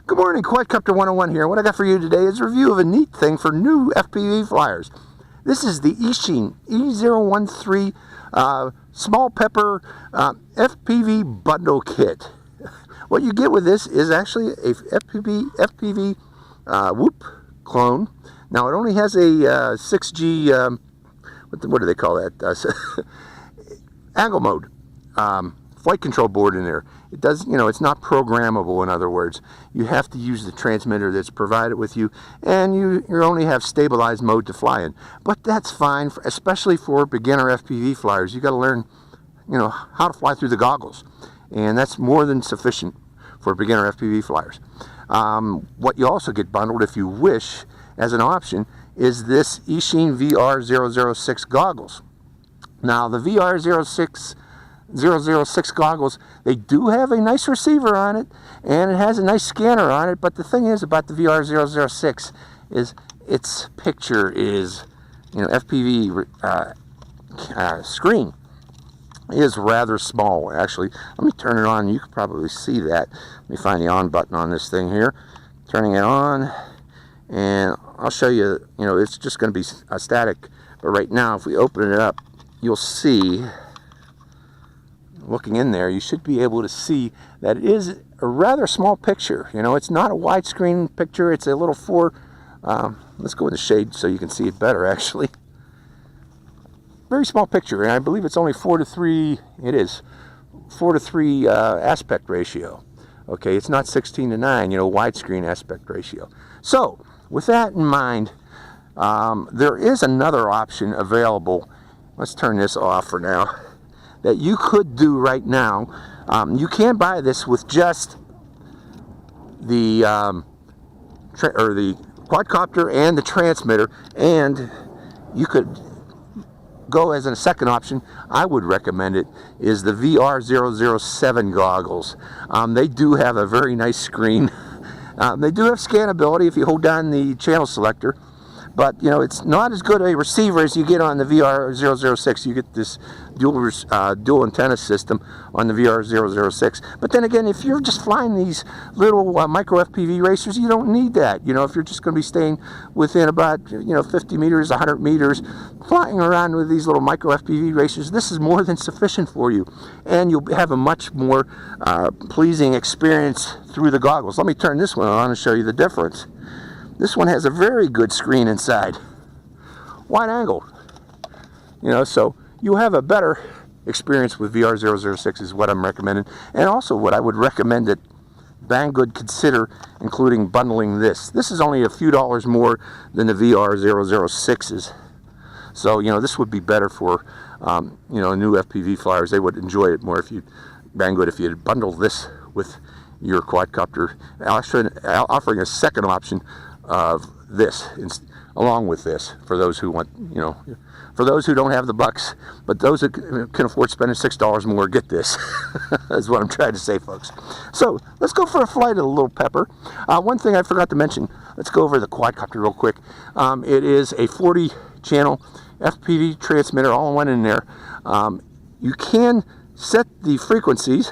Good morning, Quadcopter 101 here. What I got for you today is a review of a neat thing for new FPV flyers. This is the Eachine E013 small pepper FPV bundle kit. What you get with this is actually a FPV Whoop clone. Now it only has a 6G, what do they call that? Angle mode. Flight control board in there. It does, it's not programmable. In other words, you have to use the transmitter that's provided with you, and you only have stabilized mode to fly in. But that's fine, especially for beginner FPV flyers. You got to learn, how to fly through the goggles, and that's more than sufficient for beginner FPV flyers. What you also get bundled, if you wish, as an option, is this Eachine VR006 goggles. Now the VR006 goggles, they do have a nice receiver on it, and it has a nice scanner on it, but the thing is about the VR006 is its picture is, FPV screen is rather small. Actually, let me turn it on. You can probably see that. Let me find the on button on this thing here. Turning it on, and I'll show you, it's just going to be static, but right now if we open it up, you'll see, looking in there, you should be able to see that it is a rather small picture. It's not a widescreen picture. It's a little let's go in the shade so you can see it better, actually. Very small picture, and I believe it's only 4:3. It is 4:3 aspect ratio. Okay, it's not 16:9, widescreen aspect ratio. So, with that in mind, there is another option available. Let's turn this off for now. That you could do right now. You can buy this with just the quadcopter and the transmitter, and you could go as a second option. I would recommend it is the VR007 goggles. They do have a very nice screen. They do have scannability if you hold down the channel selector. But, it's not as good a receiver as you get on the VR006. You get this dual antenna system on the VR006. But then again, if you're just flying these little micro FPV racers, you don't need that. If you're just going to be staying within about, 50 meters, 100 meters, flying around with these little micro FPV racers, this is more than sufficient for you. And you'll have a much more pleasing experience through the goggles. Let me turn this one on and show you the difference. This one has a very good screen inside, wide angle, so you have a better experience with VR006 is what I'm recommending. And also what I would recommend that Banggood consider including bundling this. This is only a few dollars more than the VR006s. So, this would be better for, new FPV flyers. They would enjoy it more if Banggood, if you bundle this with your quadcopter, offering a second option of this along with this for those who want, for those who don't have the bucks, but those that can afford spending $6 more, get this. Is what I'm trying to say, folks. So let's go for a flight of the little pepper. One thing I forgot to mention, let's go over the quadcopter real quick. It is a 40 channel FPV transmitter, all in one in there. You can set the frequencies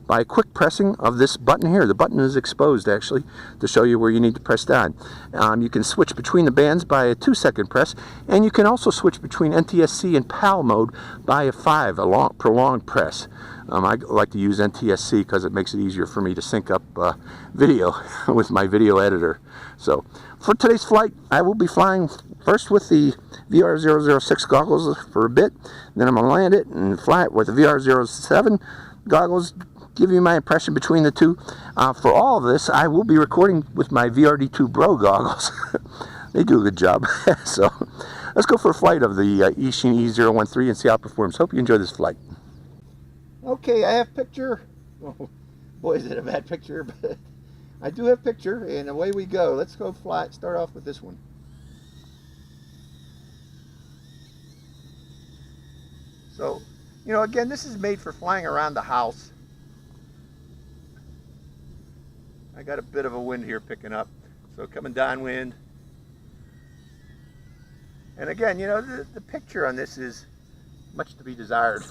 by quick pressing of this button here. The button is exposed, actually, to show you where you need to press down. You can switch between the bands by a 2-second press, and you can also switch between NTSC and PAL mode by a prolonged press. I like to use NTSC because it makes it easier for me to sync up video with my video editor. So, for today's flight, I will be flying first with the VR006 goggles for a bit, then I'm going to land it and fly it with the VR07 goggles, give you my impression between the two. For all of this, I will be recording with my VRD2 Bro goggles. They do a good job. So let's go for a flight of the Eachine E013 and see how it performs. Hope you enjoy this flight. Okay, I have picture. Oh, boy, is it a bad picture, but I do have picture, and away we go. Let's go fly. Start off with this one. So, again, this is made for flying around the house. I got a bit of a wind here picking up, so coming downwind. And again, the picture on this is much to be desired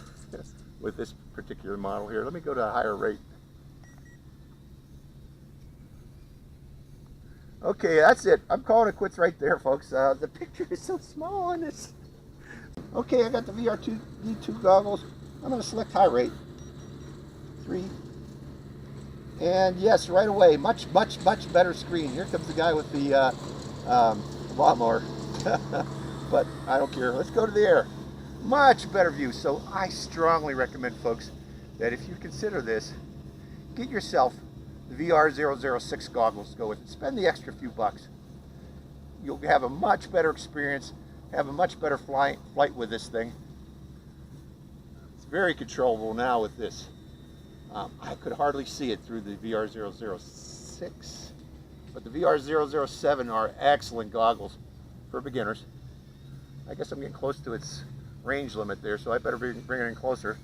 with this particular model here. Let me go to a higher rate. Okay, that's it. I'm calling it quits right there, folks. The picture is so small on this. Okay, I got the VR2D2 goggles. I'm going to select high rate. 3. And yes, right away, much better screen. Here comes the guy with the lawnmower. But I don't care. Let's go to the air. Much better view. So I strongly recommend, folks, that if you consider this, get yourself the VR006 goggles to go with it. Spend the extra few bucks. You'll have a much better experience, have a much better flight with this thing. It's very controllable now with this. I could hardly see it through the VR006, but the VR007 are excellent goggles for beginners. I guess I'm getting close to its range limit there, so I better bring it in closer.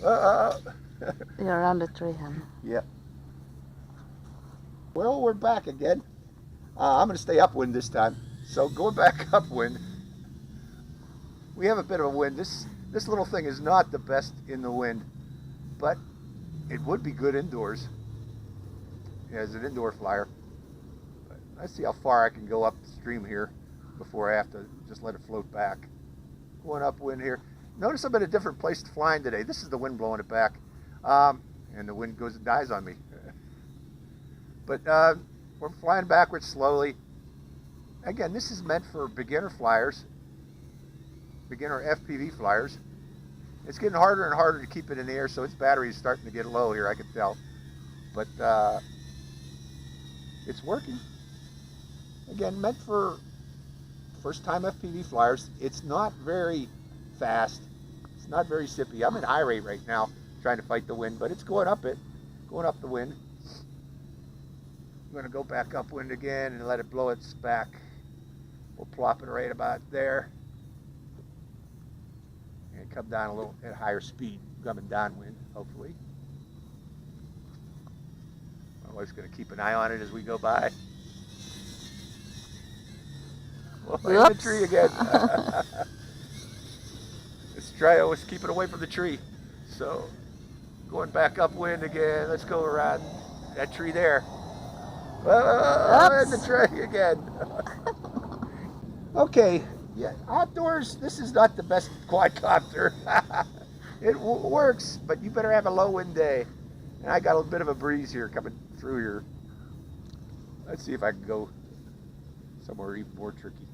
You're around the tree, huh? Yeah. Well, we're back again. I'm going to stay upwind this time. So going back upwind, we have a bit of a wind. This little thing is not the best in the wind, but it would be good indoors as an indoor flyer. But let's see how far I can go upstream here before I have to just let it float back. Going upwind here. Notice I'm in a different place flying today. This is the wind blowing it back. And the wind goes and dies on me. But we're flying backwards slowly. Again, this is meant for beginner flyers, beginner FPV flyers. It's getting harder and harder to keep it in the air, so its battery is starting to get low here, I can tell. But it's working. Again, meant for first-time FPV flyers. It's not very fast. It's not very sippy. I'm in high rate right now, trying to fight the wind, but it's going up the wind. I'm going to go back upwind again and let it blow its back. We'll plop it right about there. And come down a little at higher speed, coming downwind, hopefully. My wife's going to keep an eye on it as we go by. Well, in the tree again. Let's try always keep it away from the tree. So, going back upwind again. Let's go around that tree there. In the tree again. Okay, yeah, outdoors, this is not the best quadcopter. It works, but you better have a low wind day. And I got a bit of a breeze here coming through here. Let's see if I can go somewhere even more tricky.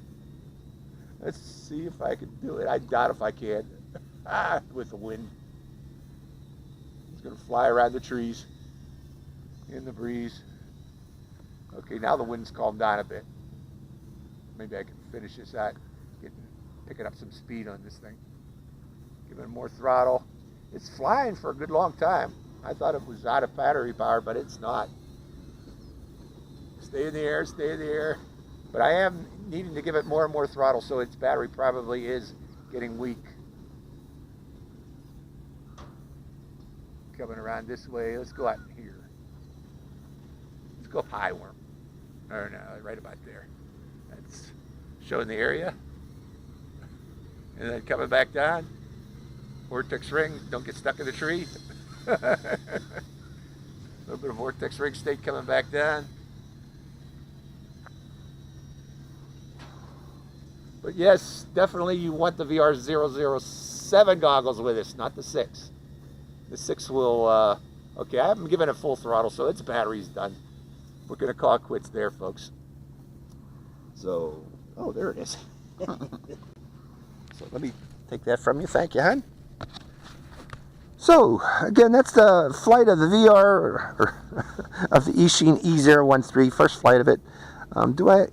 Let's see if I can do it. I doubt if I can. With the wind. It's going to fly around the trees in the breeze. Okay, now the wind's calmed down a bit. Maybe I can finish this out, picking up some speed on this thing. Giving it more throttle. It's flying for a good long time. I thought it was out of battery power, but it's not. Stay in the air, stay in the air. But I am needing to give it more and more throttle, so its battery probably is getting weak. Coming around this way. Let's go out here. Let's go high worm. Or no, right about there. That's showing the area. And then coming back down. Vortex ring. Don't get stuck in the tree. A little bit of vortex ring state coming back down. But yes, definitely you want the VR007 goggles with this, not the 6. The 6 will, okay, I haven't given it full throttle, so its battery's done. We're going to call it quits there, folks. So, oh, there it is. So let me take that from you. Thank you, hon. So, again, that's the flight of the VR, of the Eachine E013, first flight of it.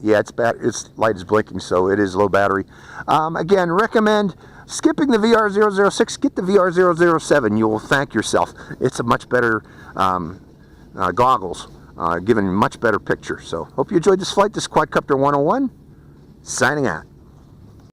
Yeah, its light is blinking, so it is low battery. Again, recommend skipping the VR006, get the VR007. You will thank yourself. It's a much better goggles, giving a much better picture. So, hope you enjoyed this flight. This is Quadcopter 101, signing out.